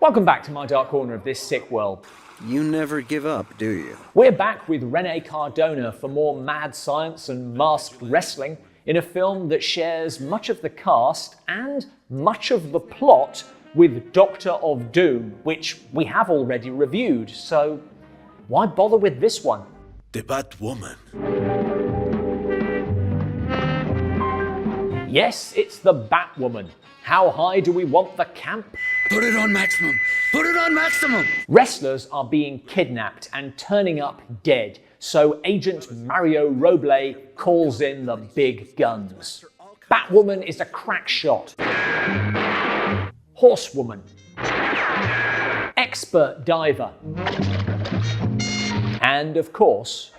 Welcome back to my dark corner of this sick world. You never give up, do you? We're back with Rene Cardona for more mad science and masked wrestling in a film that shares much of the cast and much of the plot with Doctor of Doom, which we have already reviewed, so why bother with this one? The Batwoman. Yes, it's the Batwoman. How high do we want the camp? Put it on maximum! Put it on maximum! Wrestlers are being kidnapped and turning up dead, so Agent Mario Roble calls in the big guns. Batwoman is a crack shot. Horsewoman. Expert diver. And of course,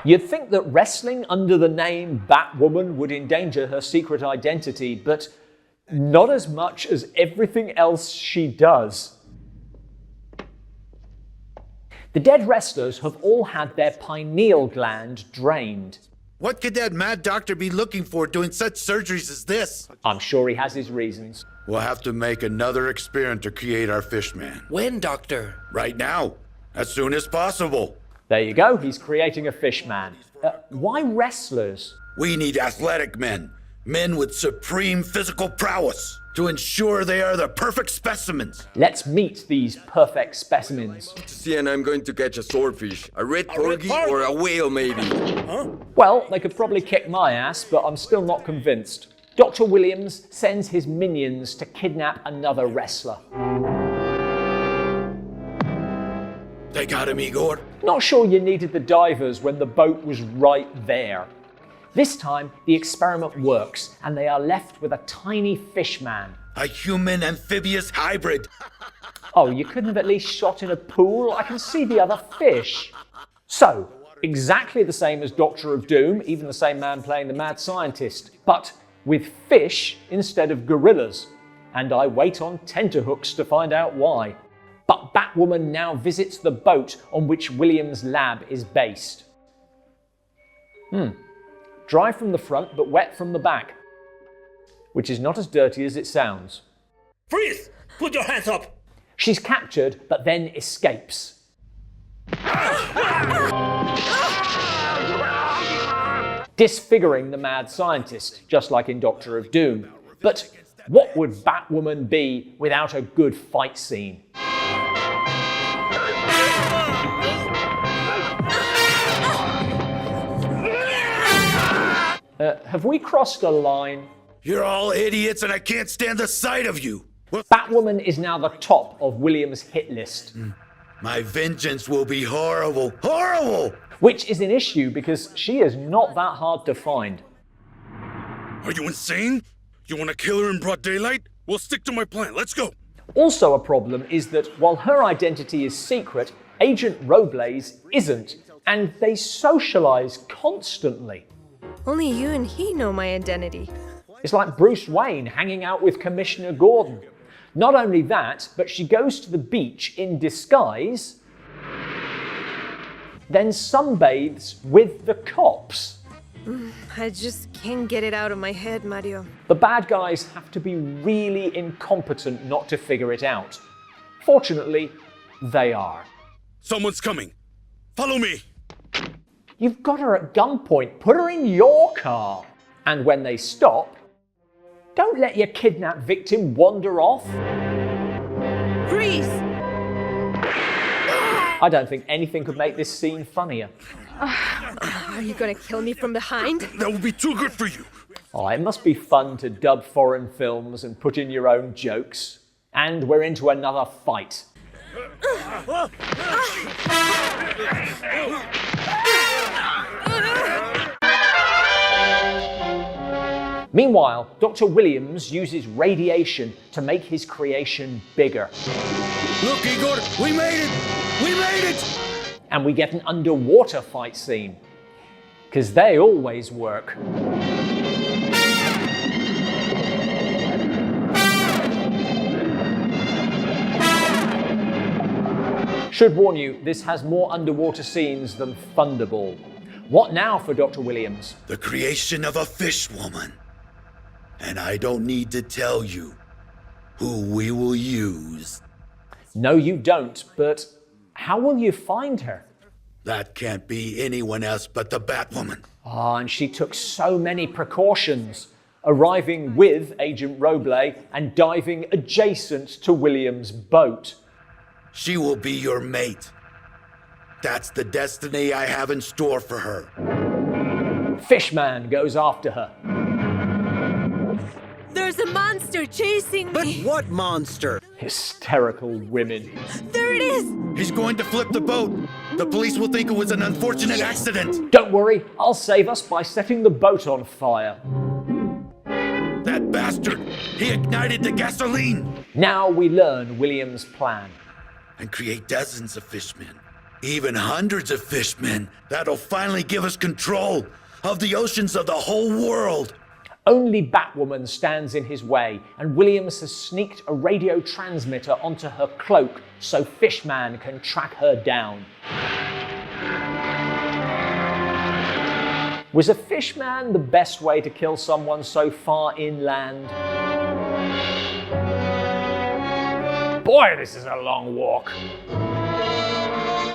you'd think that wrestling under the name Batwoman would endanger her secret identity, but not as much as everything else she does. The dead wrestlers have all had their pineal gland drained. What could that mad doctor be looking for doing such surgeries as this? I'm sure he has his reasons. We'll have to make another experiment to create our fishman. When, Doctor? Right now. As soon as possible. There you go, he's creating a fish man. Why wrestlers? We need athletic men. Men with supreme physical prowess. To ensure they are the perfect specimens. Let's meet these perfect specimens. See, and I'm going to catch a swordfish. A red porgy or a whale, maybe. Well, they could probably kick my ass, but I'm still not convinced. Dr. Williams sends his minions to kidnap another wrestler. They got him, Igor. Not sure you needed the divers when the boat was right there. This time, the experiment works, and they are left with a tiny fish man. A human amphibious hybrid. Oh, you couldn't have at least shot in a pool? I can see the other fish. So, exactly the same as Doctor of Doom, even the same man playing the mad scientist, but with fish instead of gorillas. And I wait on tenterhooks to find out why. But Batwoman now visits the boat on which Williams' lab is based. Dry from the front, but wet from the back. Which is not as dirty as it sounds. Freeze! Put your hands up! She's captured, but then escapes. Disfiguring the mad scientist, just like in Doctor of Doom. But what would Batwoman be without a good fight scene? Have we crossed a line? You're all idiots and I can't stand the sight of you. Batwoman is now the top of Williams' hit list. My vengeance will be horrible. Horrible! Which is an issue because she is not that hard to find. Are you insane? You want to kill her in broad daylight? We'll stick to my plan. Let's go. Also a problem is that while her identity is secret, Agent Robles isn't, and they socialize constantly. Only you and he know my identity. It's like Bruce Wayne hanging out with Commissioner Gordon. Not only that, but she goes to the beach in disguise, then sunbathes with the cops. I just can't get it out of my head, Mario. The bad guys have to be really incompetent not to figure it out. Fortunately, they are. Someone's coming. Follow me. You've got her at gunpoint. Put her in your car. And when they stop, don't let your kidnapped victim wander off. Freeze! I don't think anything could make this scene funnier. Are you gonna kill me from behind? That would be too good for you. Oh, it must be fun to dub foreign films and put in your own jokes. And we're into another fight. Meanwhile, Dr. Williams uses radiation to make his creation bigger. Look, Igor, we made it! We made it! And we get an underwater fight scene. Because they always work. Should warn you, this has more underwater scenes than Thunderball. What now for Dr. Williams? The creation of a fish woman. And I don't need to tell you who we will use. No, you don't, but how will you find her? That can't be anyone else but the Batwoman. Ah, and she took so many precautions, arriving with Agent Roble and diving adjacent to William's boat. She will be your mate. That's the destiny I have in store for her. Fishman goes after her. There's a monster chasing But me. what monster? Hysterical women. There it is! He's going to flip the boat. The police will think it was an unfortunate accident. Don't worry, I'll save us by setting the boat on fire. That bastard! He ignited the gasoline! Now we learn William's plan. And create dozens of fishmen. Even hundreds of fishmen. That'll finally give us control of the oceans of the whole world. Only Batwoman stands in his way, and Williams has sneaked a radio transmitter onto her cloak so Fishman can track her down. Was a Fishman the best way to kill someone so far inland? Boy, this is a long walk.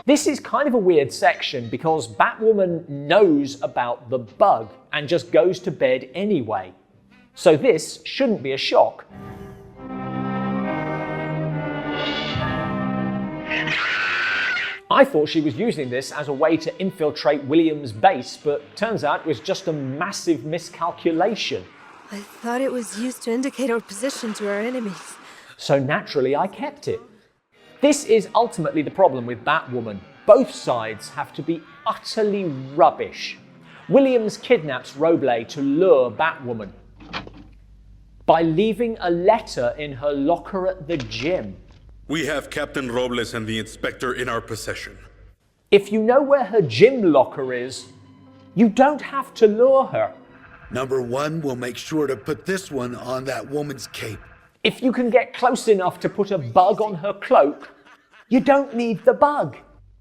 This is kind of a weird section because Batwoman knows about the bug and just goes to bed anyway. So this shouldn't be a shock. I thought she was using this as a way to infiltrate William's base, but turns out it was just a massive miscalculation. I thought it was used to indicate our position to our enemies. So naturally I kept it. This is ultimately the problem with Batwoman. Both sides have to be utterly rubbish. Williams kidnaps Roble to lure Batwoman by leaving a letter in her locker at the gym. We have Captain Robles and the inspector in our possession. If you know where her gym locker is, you don't have to lure her. Number one, we'll make sure to put this one on that woman's cape. If you can get close enough to put a bug on her cloak, you don't need the bug.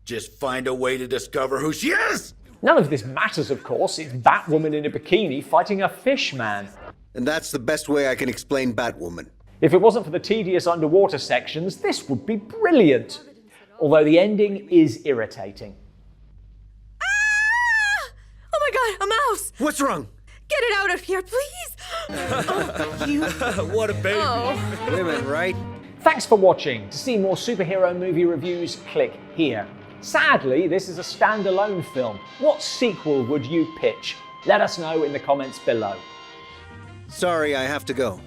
Just find a way to discover who she is. None of this matters, of course. It's Batwoman in a bikini fighting a fish man. And that's the best way I can explain Batwoman. If it wasn't for the tedious underwater sections, this would be brilliant. Although the ending is irritating. Ah! Oh my god, a mouse! What's wrong? Get it out of here, please! Oh, you... What a baby. Oh. Women, right? Thanks for watching. To see more superhero movie reviews, click here. Sadly, this is a standalone film. What sequel would you pitch? Let us know in the comments below. Sorry, I have to go.